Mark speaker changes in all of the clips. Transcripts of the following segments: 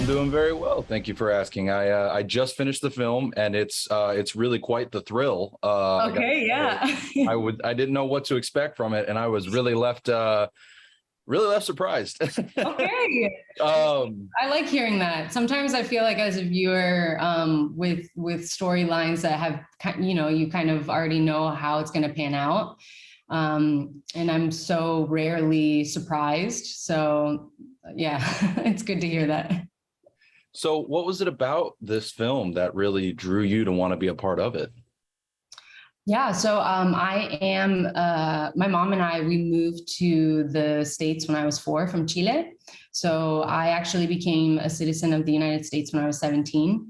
Speaker 1: I'm doing very well. Thank you for asking. I just finished the film, and it's really quite the thrill.
Speaker 2: Okay, yeah.
Speaker 1: I didn't know what to expect from it, and I was really left surprised.
Speaker 2: Okay. I like hearing that. Sometimes I feel like as a viewer, with storylines that have, you kind of already know how it's going to pan out. And I'm so rarely surprised. So yeah, it's good to hear that.
Speaker 1: So what was it about this film that really drew you to want to be a part of it?
Speaker 2: Yeah, so my mom and I, we moved to the States when I was 4 from Chile. So I actually became a citizen of the United States when I was 17.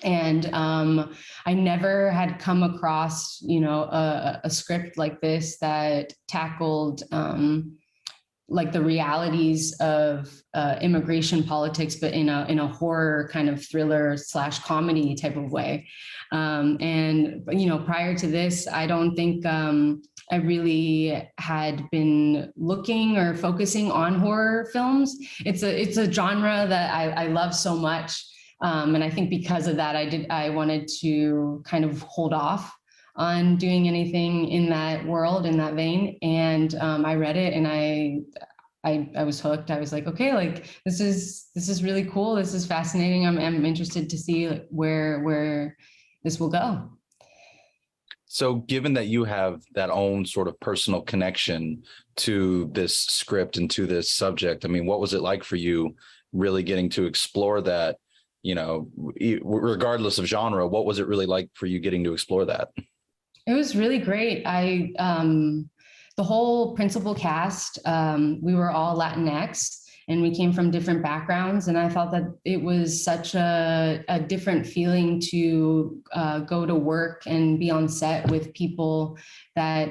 Speaker 2: And I never had come across, a script like this that tackled like the realities of immigration politics, but in a horror kind of thriller / comedy type of way. And prior to this, I don't think I really had been looking or focusing on horror films. It's a genre that I love so much. And I think because of that, I wanted to kind of hold off on doing anything in that world, in that vein. And I read it, and I was hooked. I was like, okay, like this is really cool. This is fascinating. I'm interested to see where this will go.
Speaker 1: So given that you have that own sort of personal connection to this script and to this subject, I mean, what was it like for you really getting to explore that, regardless of genre? What was it really like for you getting to explore that?
Speaker 2: It was really great. The whole principal cast, we were all Latinx, and we came from different backgrounds. And I thought that it was such a different feeling to go to work and be on set with people that,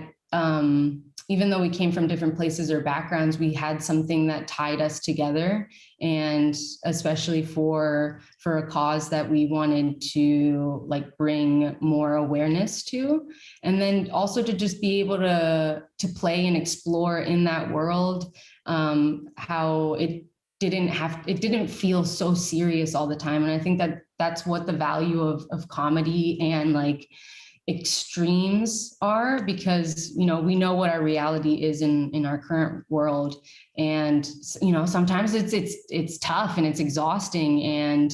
Speaker 2: even though we came from different places or backgrounds, we had something that tied us together. And especially for a cause that we wanted to like bring more awareness to. And then also to just be able to play and explore in that world, how it didn't feel so serious all the time. And I think that that's what the value of comedy and like extremes are, because we know what our reality is in our current world, and sometimes it's tough and it's exhausting, and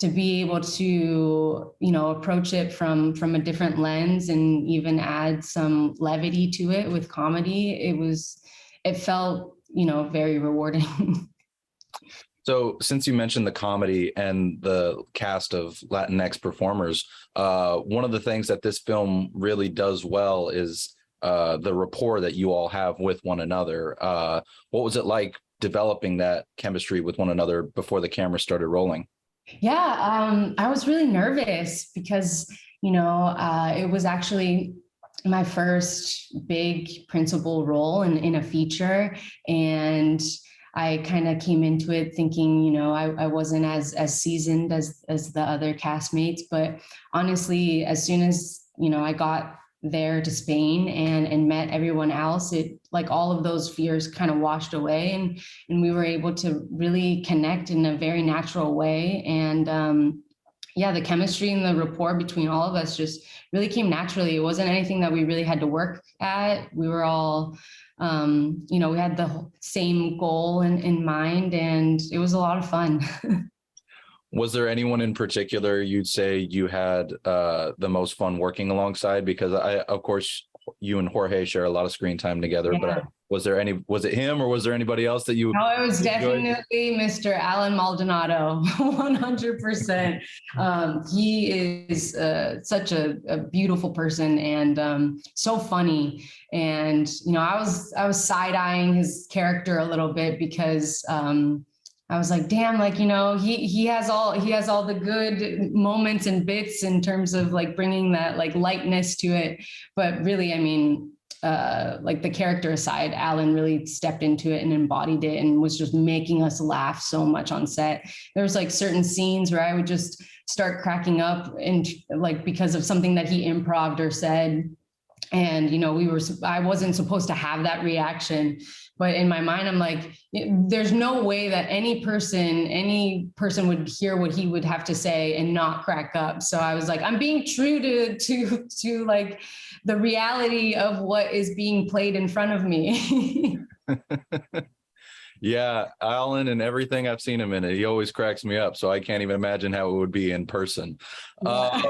Speaker 2: to be able to approach it from a different lens and even add some levity to it with comedy, it felt very rewarding.
Speaker 1: So since you mentioned the comedy and the cast of Latinx performers, one of the things that this film really does well is the rapport that you all have with one another. What was it like developing that chemistry with one another before the camera started rolling?
Speaker 2: Yeah, I was really nervous because, it was actually my first big principal role in a feature. And I kind of came into it thinking, I wasn't as seasoned as the other castmates. But honestly, as soon as, I got there to Spain and met everyone else, it like all of those fears kind of washed away, and we were able to really connect in a very natural way. And yeah, the chemistry and the rapport between all of us just really came naturally. It wasn't anything that we really had to work at. We were all, we had the same goal in mind, and it was a lot of fun.
Speaker 1: Was there anyone in particular you'd say you had the most fun working alongside? Because of course, you and Jorge share a lot of screen time together,
Speaker 2: Yeah.
Speaker 1: but was it him, or was there anybody else that you?
Speaker 2: No, it was definitely Mr. Alan Maldonado, 100%. He is such a beautiful person, and so funny. And I was side-eyeing his character a little bit because I was like, damn, like, he has all the good moments and bits in terms of like bringing that like lightness to it. But really, I mean, like the character aside, Alan really stepped into it and embodied it and was just making us laugh so much on set. There was like certain scenes where I would just start cracking up, and like because of something that he improv'd or said. And, you know, I wasn't supposed to have that reaction, but in my mind, I'm like, there's no way that any person would hear what he would have to say and not crack up. So I was like, I'm being true to like the reality of what is being played in front of me.
Speaker 1: Yeah, Alan, and everything I've seen him in it, he always cracks me up. So I can't even imagine how it would be in person.
Speaker 2: Yeah.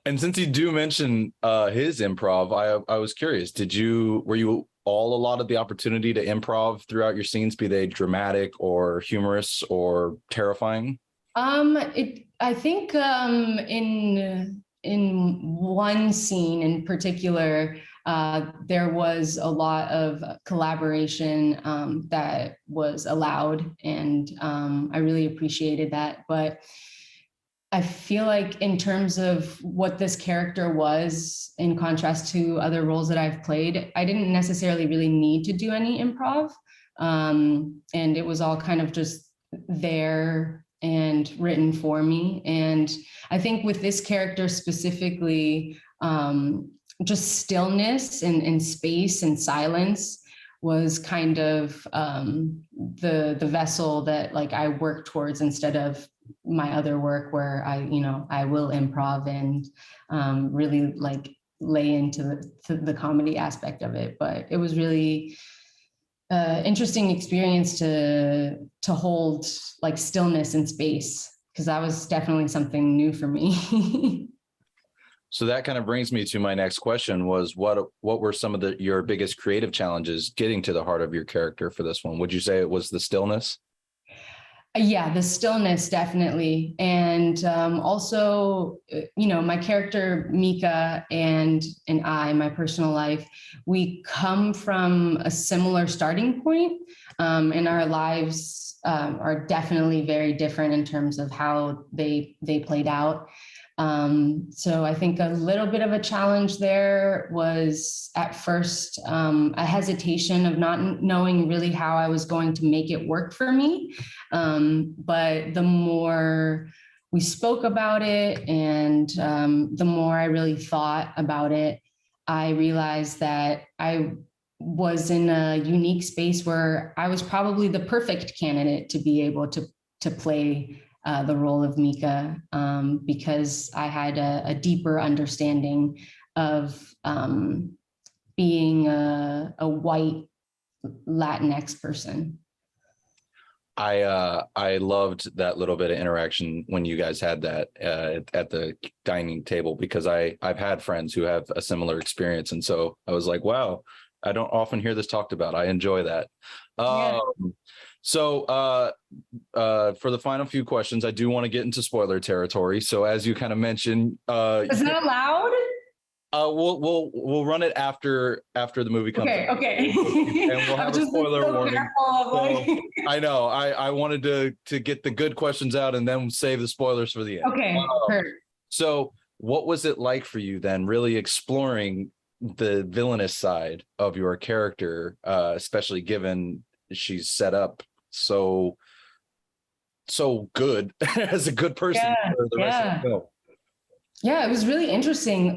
Speaker 1: And since you do mention his improv, I was curious, were you all allotted the opportunity to improv throughout your scenes, be they dramatic or humorous or terrifying?
Speaker 2: I think in one scene in particular, there was a lot of collaboration that was allowed, and I really appreciated that. But I feel like in terms of what this character was, in contrast to other roles that I've played, I didn't necessarily really need to do any improv. And it was all kind of just there and written for me. And I think with this character specifically, just stillness and space and silence was kind of the vessel that like I work towards, instead of my other work where I will improv and really like lay into the comedy aspect of it. But it was really interesting experience to hold like stillness and space, because that was definitely something new for me.
Speaker 1: So that kind of brings me to my next question, was what were some of your biggest creative challenges getting to the heart of your character for this one? Would you say it was the stillness?
Speaker 2: Yeah, the stillness, definitely. And also, my character, Mika, and my personal life, we come from a similar starting point, and our lives are definitely very different in terms of how they played out. So I think a little bit of a challenge there was at first a hesitation of not knowing really how I was going to make it work for me. But the more we spoke about it, and the more I really thought about it, I realized that I was in a unique space where I was probably the perfect candidate to be able to play the role of Mika, because I had a deeper understanding of being a white Latinx person.
Speaker 1: I loved that little bit of interaction when you guys had that at the dining table, because I've had friends who have a similar experience, and so I was like, wow, I don't often hear this talked about. I enjoy that.
Speaker 2: Yeah.
Speaker 1: So for the final few questions, I do want to get into spoiler territory. So as you kind of mentioned,
Speaker 2: Is that allowed?
Speaker 1: We'll run it after the movie comes out.
Speaker 2: Okay.
Speaker 1: And we'll have a spoiler warning.
Speaker 2: Like...
Speaker 1: So, I know. I wanted to get the good questions out and then save the spoilers for the end.
Speaker 2: Okay.
Speaker 1: So what was it like for you then, really exploring the villainous side of your character, especially given she's set up so good as a good person for the rest of the film?
Speaker 2: Yeah, it was really interesting.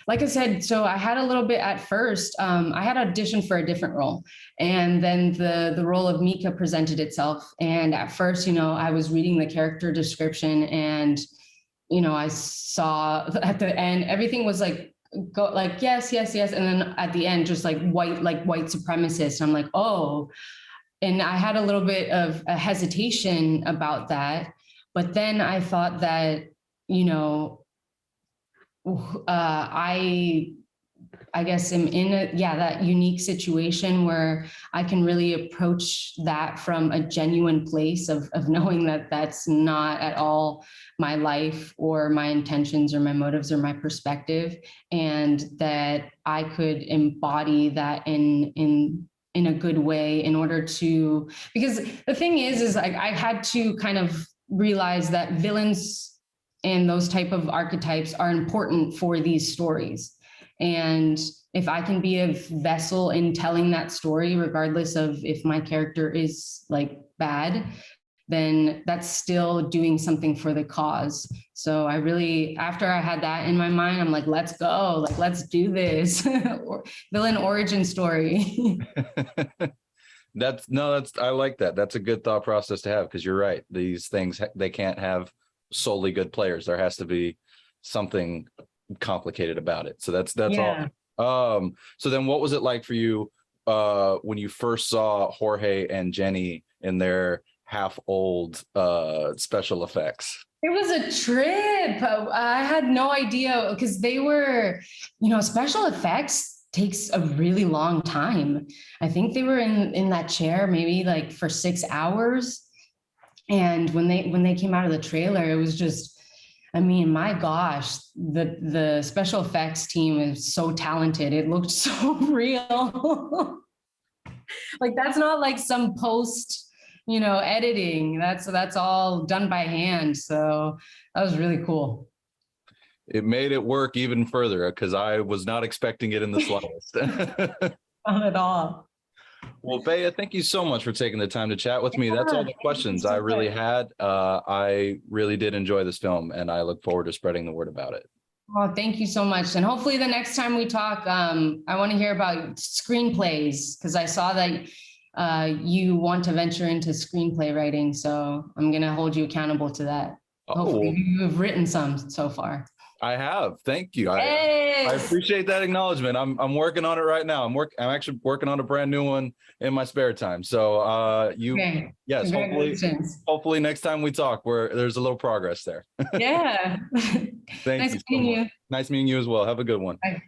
Speaker 2: Like I said, so I had a little bit at first, I had auditioned for a different role, and then the role of Mika presented itself. And at first, I was reading the character description, and, I saw at the end, everything was like, go like, yes. And then at the end, just like white supremacist. I'm like, oh, and I had a little bit of a hesitation about that. But then I thought that, I guess I'm in that unique situation where I can really approach that from a genuine place of knowing that that's not at all my life or my intentions or my motives or my perspective, and that I could embody that in a good way in order to, because the thing is like I had to kind of realize that villains and those type of archetypes are important for these stories. And if I can be a vessel in telling that story, regardless of if my character is like bad, then that's still doing something for the cause. So I really, after I had that in my mind, I'm like, let's go, like, let's do this. Villain origin story.
Speaker 1: I like that. That's a good thought process to have, because you're right. These things, they can't have solely good players. There has to be something complicated about it. So that's
Speaker 2: Yeah.
Speaker 1: all. So then what was it like for you when you first saw Jorge and Jenny in their half old special effects?
Speaker 2: It was a trip. I had no idea, because they were, special effects takes a really long time. I think they were in that chair maybe like for 6 hours. And when they came out of the trailer, it was just, I mean, my gosh, the special effects team is so talented. It looked so real. Like, that's not like some post, editing. That's all done by hand. So that was really cool.
Speaker 1: It made it work even further, because I was not expecting it in the slightest.
Speaker 2: Not at all.
Speaker 1: Well, Bea, thank you so much for taking the time to chat with me. That's all the questions I really had. I really did enjoy this film, and I look forward to spreading the word about it.
Speaker 2: Oh, thank you so much. And hopefully the next time we talk, I want to hear about screenplays, because I saw that you want to venture into screenplay writing. So I'm going to hold you accountable to that. Hopefully you've written some so far.
Speaker 1: I have. Thank you. I appreciate that acknowledgement. I'm working on it right now. I'm actually working on a brand new one in my spare time. So yes, hopefully next time we talk, there's a little progress there.
Speaker 2: Yeah.
Speaker 1: Thank you so much. Nice meeting you as well. Have a good one.
Speaker 2: Bye.